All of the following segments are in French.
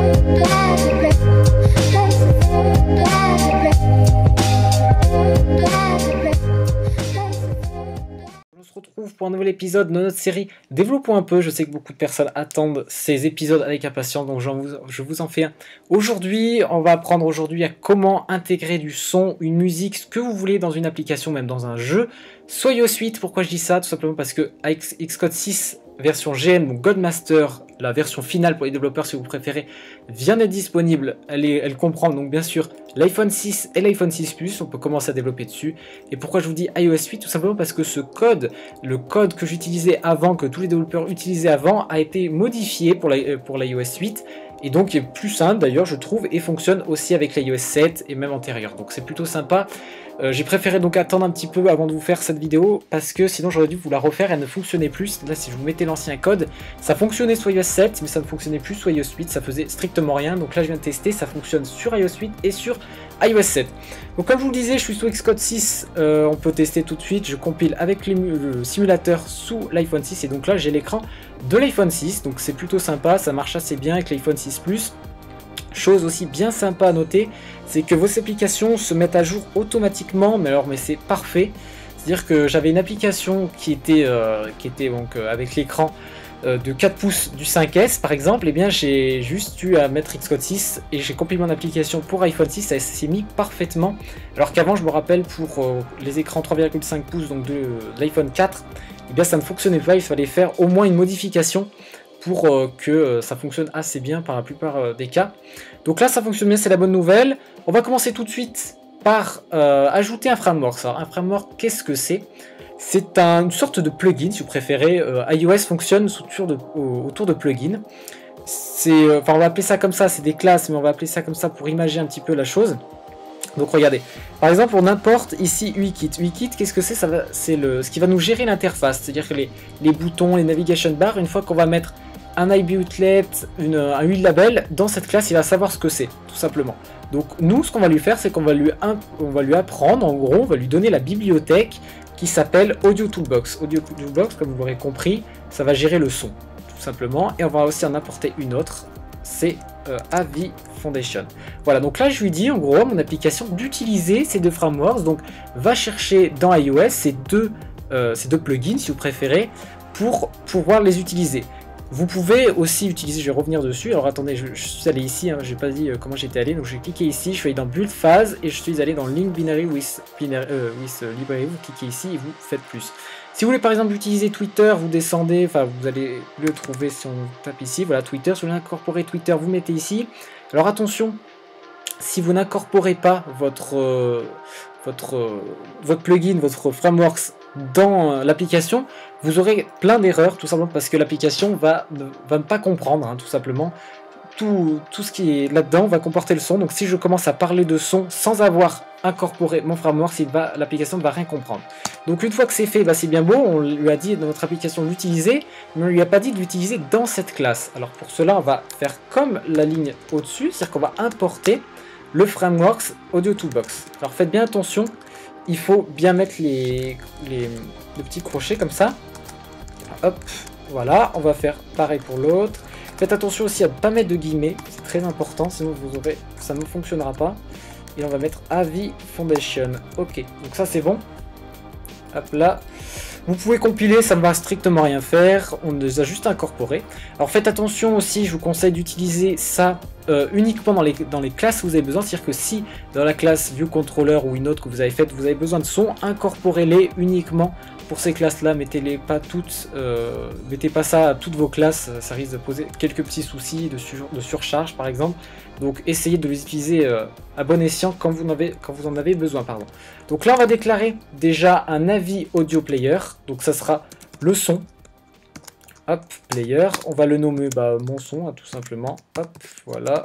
On se retrouve pour un nouvel épisode de notre série Développons un peu. Je sais que beaucoup de personnes attendent ces épisodes avec impatience, donc je vous en fais un. Aujourd'hui, on va apprendre à comment intégrer du son, une musique, ce que vous voulez dans une application, même dans un jeu. Soyez au suite. Pourquoi je dis ça? Tout simplement parce que avec Xcode 6 version GM ou Godmaster, la version finale pour les développeurs si vous préférez, vient d'être disponible. Elle comprend donc bien sûr l'iPhone 6 et l'iPhone 6 Plus. On peut commencer à développer dessus. Et pourquoi je vous dis iOS 8? Tout simplement parce que ce code, le code que j'utilisais avant, que tous les développeurs utilisaient avant, a été modifié pour l'iOS 8. Et donc il est plus simple d'ailleurs je trouve, et fonctionne aussi avec l'iOS 7 et même antérieur. Donc c'est plutôt sympa. J'ai préféré donc attendre un petit peu avant de vous faire cette vidéo parce que sinon j'aurais dû vous la refaire, elle ne fonctionnait plus. Là si je vous mettais l'ancien code, ça fonctionnait sur iOS 7 mais ça ne fonctionnait plus sur iOS 8, ça faisait strictement rien. Donc là je viens de tester, ça fonctionne sur iOS 8 et sur iOS 7. Donc comme je vous le disais, je suis sous Xcode 6, on peut tester tout de suite. Je compile avec le simulateur sous l'iPhone 6 et donc là j'ai l'écran de l'iPhone 6, donc c'est plutôt sympa, ça marche assez bien avec l'iPhone 6 Plus. Chose aussi bien sympa à noter, c'est que vos applications se mettent à jour automatiquement, mais c'est parfait. C'est-à-dire que j'avais une application qui était donc avec l'écran de 4 pouces du 5S par exemple, et bien j'ai juste eu à mettre Xcode 6 et j'ai compilé mon application pour iPhone 6, ça s'est mis parfaitement. Alors qu'avant je me rappelle pour les écrans 3,5 pouces donc de l'iPhone 4, et bien ça ne fonctionnait pas, il fallait faire au moins une modification pour que ça fonctionne assez bien par la plupart des cas. Donc là ça fonctionne bien, c'est la bonne nouvelle. On va commencer tout de suite par ajouter un framework. Alors un framework, qu'est-ce que c'est? C'est une sorte de plugin si vous préférez. iOS fonctionne autour de plugins. Enfin on va appeler ça comme ça, c'est des classes, mais on va appeler ça comme ça pour imaginer un petit peu la chose. Donc regardez, par exemple on importe ici UIKit. UIKit, qu'est-ce que c'est? C'est ce qui va nous gérer l'interface, c'est-à-dire que les boutons, les navigation bars, une fois qu'on va mettre un IB-Outlet, un UI label, dans cette classe il va savoir ce que c'est, tout simplement. Donc nous ce qu'on va lui faire, c'est qu'on va lui apprendre, en gros, on va lui donner la bibliothèque qui s'appelle Audio Toolbox. Audio Toolbox, comme vous l'aurez compris, ça va gérer le son, tout simplement, et on va aussi en apporter une autre, c'est AVI Foundation. Voilà, donc là je lui dis en gros à mon application d'utiliser ces deux frameworks, donc va chercher dans iOS ces deux plugins si vous préférez pour pouvoir les utiliser. Vous pouvez aussi utiliser, je vais revenir dessus, alors attendez, je suis allé ici, hein, j'ai pas dit comment j'étais allé, donc j'ai cliqué ici, je suis allé dans Build Phase et je suis allé dans Link Binary with Library, vous cliquez ici et vous faites plus. Si vous voulez par exemple utiliser Twitter, vous descendez, enfin vous allez le trouver si on tape ici, voilà Twitter, si vous voulez incorporer Twitter, vous mettez ici. Alors attention, si vous n'incorporez pas votre plugin, votre framework dans l'application, vous aurez plein d'erreurs, tout simplement parce que l'application ne va pas comprendre, hein, tout simplement. Tout ce qui est là-dedans va comporter le son, donc si je commence à parler de son sans avoir incorporé mon framework, l'application ne va rien comprendre. Donc une fois que c'est fait, c'est bien beau, on lui a dit dans notre application d'utiliser, mais on ne lui a pas dit de l'utiliser dans cette classe. Alors pour cela, on va faire comme la ligne au-dessus, c'est-à-dire qu'on va importer le framework Audio Toolbox. Alors faites bien attention, il faut bien mettre les petits crochets comme ça. Hop, voilà, on va faire pareil pour l'autre. Faites attention aussi à ne pas mettre de guillemets, c'est très important, sinon ça ne fonctionnera pas. Et on va mettre AVI Foundation. Ok, donc ça c'est bon. Hop là. Vous pouvez compiler, ça ne va strictement rien faire, on les a juste incorporés. Alors faites attention aussi, je vous conseille d'utiliser ça uniquement dans les classes où vous avez besoin. C'est-à-dire que si dans la classe ViewController ou une autre que vous avez faite, vous avez besoin de son, incorporez-les uniquement pour ces classes-là. Mettez pas ça à toutes vos classes, ça risque de poser quelques petits soucis de surcharge par exemple. Donc essayez de les utiliser à bon escient quand vous en avez besoin. Pardon. Donc là on va déclarer déjà un AVI Audio Player, donc ça sera le son. Hop, player, on va le nommer mon son, hein, tout simplement. Hop, voilà.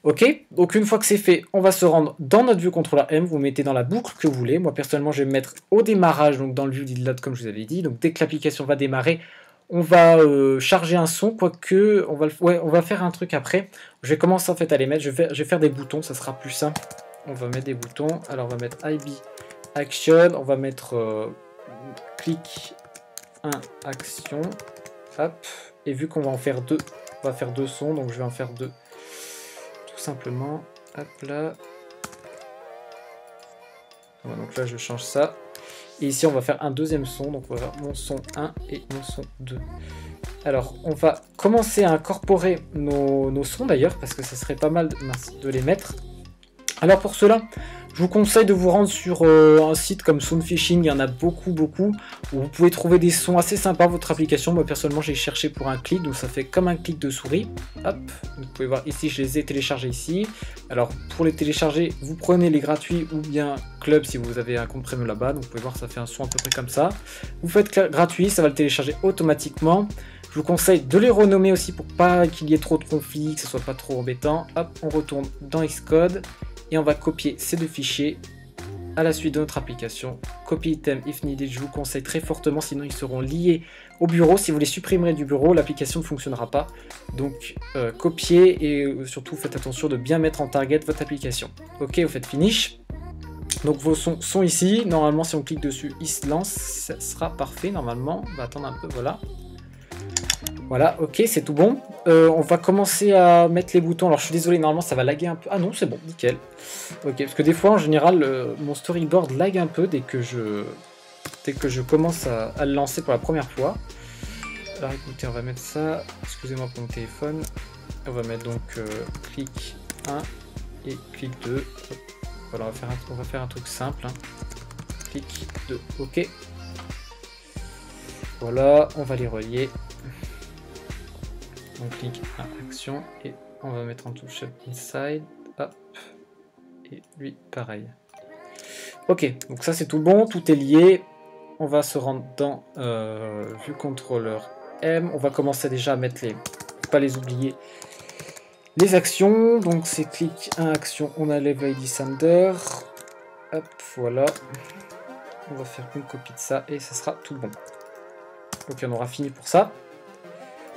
Ok, donc une fois que c'est fait, on va se rendre dans notre ViewController M, vous mettez dans la boucle que vous voulez. Moi personnellement je vais me mettre au démarrage, donc dans le ViewDidLoad comme je vous avais dit. Donc dès que l'application va démarrer, on va charger un son, quoique on va faire un truc après. Je vais commencer en fait à les mettre, je vais faire des boutons, ça sera plus simple. On va mettre des boutons, alors on va mettre IB Action, on va mettre clic 1 action, hop, et vu qu'on va en faire deux, On va faire 2 sons, donc je vais en faire 2. Tout simplement. Hop là. Voilà, donc là je change ça. Et ici on va faire un deuxième son, donc on va faire mon son 1 et mon son 2. Alors on va commencer à incorporer nos sons d'ailleurs, parce que ça serait pas mal de les mettre. Alors pour cela, je vous conseille de vous rendre sur un site comme Soundfishing, il y en a beaucoup, où vous pouvez trouver des sons assez sympas votre application. Moi personnellement j'ai cherché pour un clic, donc ça fait comme un clic de souris. Hop, vous pouvez voir ici, je les ai téléchargés ici. Alors pour les télécharger, vous prenez les gratuits ou bien Club si vous avez un compte premium là-bas. Donc vous pouvez voir, ça fait un son à peu près comme ça. Vous faites gratuit, ça va le télécharger automatiquement. Je vous conseille de les renommer aussi pour pas qu'il y ait trop de conflits, que ce soit pas trop embêtant. Hop, on retourne dans Xcode. Et on va copier ces 2 fichiers à la suite de notre application. Copy item if needed, je vous conseille très fortement, sinon ils seront liés au bureau. Si vous les supprimerez du bureau, l'application ne fonctionnera pas. Donc copiez et surtout faites attention de bien mettre en target votre application. Ok, vous faites finish. Donc vos sons sont ici. Normalement, si on clique dessus, ils se lancent. Ça sera parfait normalement. On va attendre un peu, voilà. Voilà, ok, c'est tout bon. On va commencer à mettre les boutons. Alors, je suis désolé, normalement, ça va laguer un peu. Ah non, c'est bon, nickel. Ok, parce que des fois, en général, mon storyboard lag un peu dès que je commence à le lancer pour la première fois. Alors, écoutez, on va mettre ça. Excusez-moi pour mon téléphone. On va mettre donc clic 1 et clic 2. Voilà, on va faire un truc simple. Hein. Clic 2, ok. Voilà, on va les relier. On clique à action et on va mettre en touche inside, hop, et lui pareil. Ok, donc ça c'est tout bon, tout est lié. On va se rendre dans vue contrôleur M. On va commencer déjà à mettre les, pas les oublier, les actions. Donc c'est clic 1 action, on a level ID sender. Hop, voilà. On va faire une copie de ça et ça sera tout bon. Ok, on aura fini pour ça.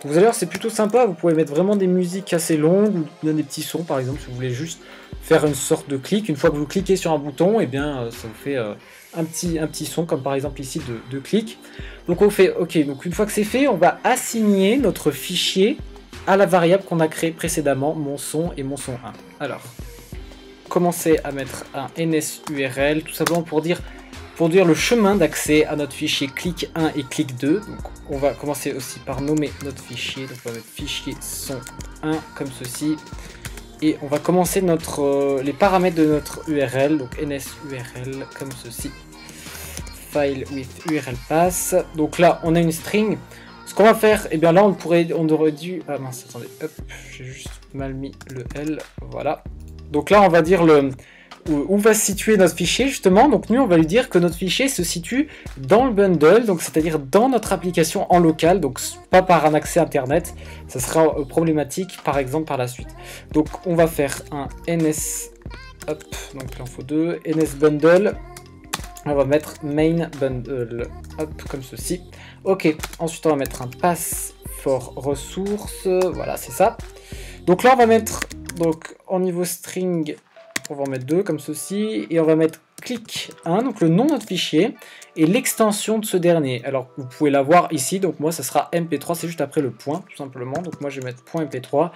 Vous allez voir, c'est plutôt sympa, vous pouvez mettre vraiment des musiques assez longues ou bien des petits sons par exemple si vous voulez juste faire une sorte de clic. Une fois que vous cliquez sur un bouton, et bien ça vous fait un petit son comme par exemple ici de clic. Donc on fait ok, donc une fois que c'est fait, on va assigner notre fichier à la variable qu'on a créée précédemment, mon son et mon son 1. Alors, commencez à mettre un NSURL tout simplement pour dire le chemin d'accès à notre fichier clic 1 et clic 2. Donc on va commencer aussi par nommer notre fichier. Donc on va mettre fichier son 1 comme ceci. Et on va commencer les paramètres de notre URL. Donc NSURL comme ceci. File with URL path. Donc là on a une string. Ce qu'on va faire, et bien là on aurait dû... Ah mince, attendez, hop, j'ai juste mal mis le L. Voilà. Donc là on va dire où va se situer notre fichier justement. Donc nous on va lui dire que notre fichier se situe dans le bundle, donc c'est-à-dire dans notre application en local, donc pas par un accès internet, ça sera problématique par exemple par la suite. Donc on va faire un ns, hop, donc là il en faut 2, ns bundle, on va mettre main bundle, hop, comme ceci. Ok, ensuite on va mettre un pass for ressources, voilà c'est ça. Donc là on va mettre, donc en niveau string, on va en mettre 2 comme ceci, et on va mettre clic 1, donc le nom de notre fichier, et l'extension de ce dernier. Alors vous pouvez l'avoir ici, donc moi ça sera mp3, c'est juste après le point, tout simplement, donc moi je vais mettre .mp3.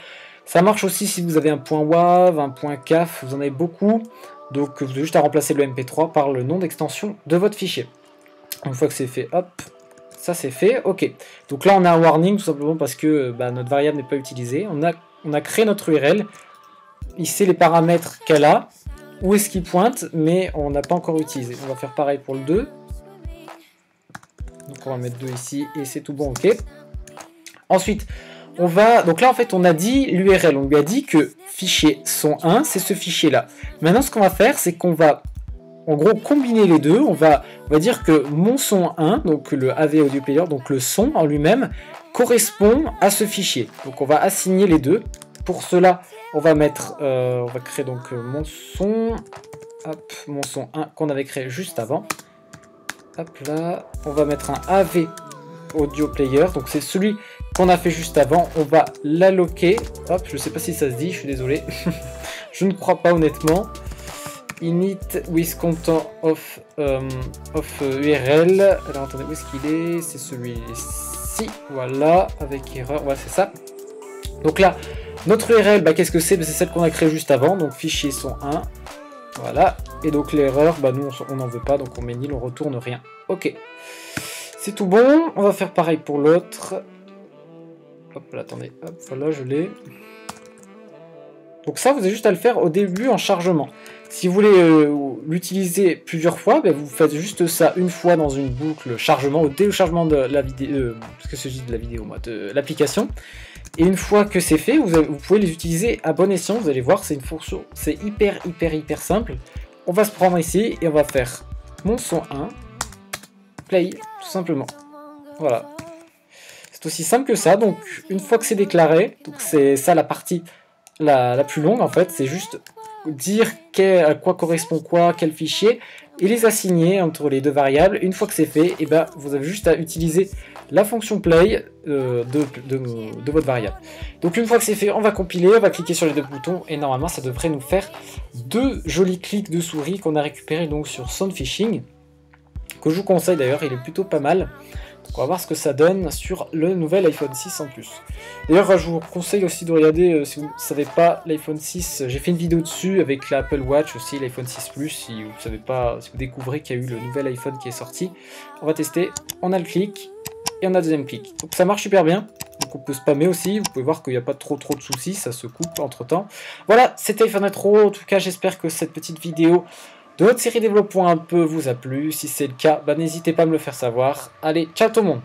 Ça marche aussi si vous avez un .wav, un .caf, vous en avez beaucoup, donc vous avez juste à remplacer le mp3 par le nom d'extension de votre fichier. Une fois que c'est fait, hop, ça c'est fait, ok. Donc là on a un warning, tout simplement parce que notre variable n'est pas utilisée, on a créé notre URL, il sait les paramètres qu'elle a, où est-ce qu'il pointe, mais on n'a pas encore utilisé. On va faire pareil pour le 2. Donc on va mettre 2 ici, et c'est tout bon, ok. Ensuite, donc là en fait on a dit l'URL, on lui a dit que fichier son 1, c'est ce fichier-là. Maintenant ce qu'on va faire, c'est qu'on va en gros combiner les deux. On va dire que mon son 1, donc le AV Audio Player, donc le son en lui-même, correspond à ce fichier. Donc on va assigner les deux. Pour cela, on va créer donc mon son, hop, mon son 1 qu'on avait créé juste avant. Hop là, on va mettre un AV Audio Player, donc c'est celui qu'on a fait juste avant. On va l'alloquer. Hop, je sais pas si ça se dit, je suis désolé. Je ne crois pas honnêtement. Init with content of URL. Alors attendez, où est-ce qu'il est? C'est celui-ci, voilà, avec erreur, ouais c'est ça. Donc là, notre URL, bah, qu'est-ce que c'est? C'est celle qu'on a créée juste avant, donc fichier son 1. Voilà, et donc l'erreur, bah, nous on n'en veut pas, donc on met nil, on retourne rien. Ok, c'est tout bon, on va faire pareil pour l'autre. Hop là, attendez, hop, voilà, je l'ai. Donc ça, vous avez juste à le faire au début en chargement. Si vous voulez l'utiliser plusieurs fois, bah, vous faites juste ça une fois dans une boucle chargement, au téléchargement de la vidéo, parce que c'est juste de la vidéo, moi, de l'application. Et une fois que c'est fait, vous pouvez les utiliser à bon escient, vous allez voir, c'est une fonction, c'est hyper simple. On va se prendre ici et on va faire mon son 1, play, tout simplement. Voilà. C'est aussi simple que ça, donc une fois que c'est déclaré, donc c'est ça la partie la plus longue en fait, c'est juste dire à quoi correspond quoi, quel fichier, et les assigner entre les deux variables. Une fois que c'est fait, et ben, vous avez juste à utiliser la fonction play de votre variable. Donc une fois que c'est fait, on va compiler, on va cliquer sur les deux boutons, et normalement ça devrait nous faire deux jolis clics de souris qu'on a récupérés donc sur Soundfishing, que je vous conseille d'ailleurs, il est plutôt pas mal. Donc on va voir ce que ça donne sur le nouvel iPhone 6 en plus. D'ailleurs, je vous conseille aussi de regarder, si vous ne savez pas, l'iPhone 6, j'ai fait une vidéo dessus avec l'Apple Watch aussi, l'iPhone 6 Plus, si vous savez pas, si vous découvrez qu'il y a eu le nouvel iPhone qui est sorti. On va tester, on a le clic, et on a le deuxième clic. Donc ça marche super bien, donc on peut spammer aussi, vous pouvez voir qu'il n'y a pas trop de soucis, ça se coupe entre temps. Voilà, c'était iPhone Retro, en tout cas j'espère que cette petite vidéo de notre série Développons un peu vous a plu. Si c'est le cas, bah, n'hésitez pas à me le faire savoir. Allez, ciao tout le monde!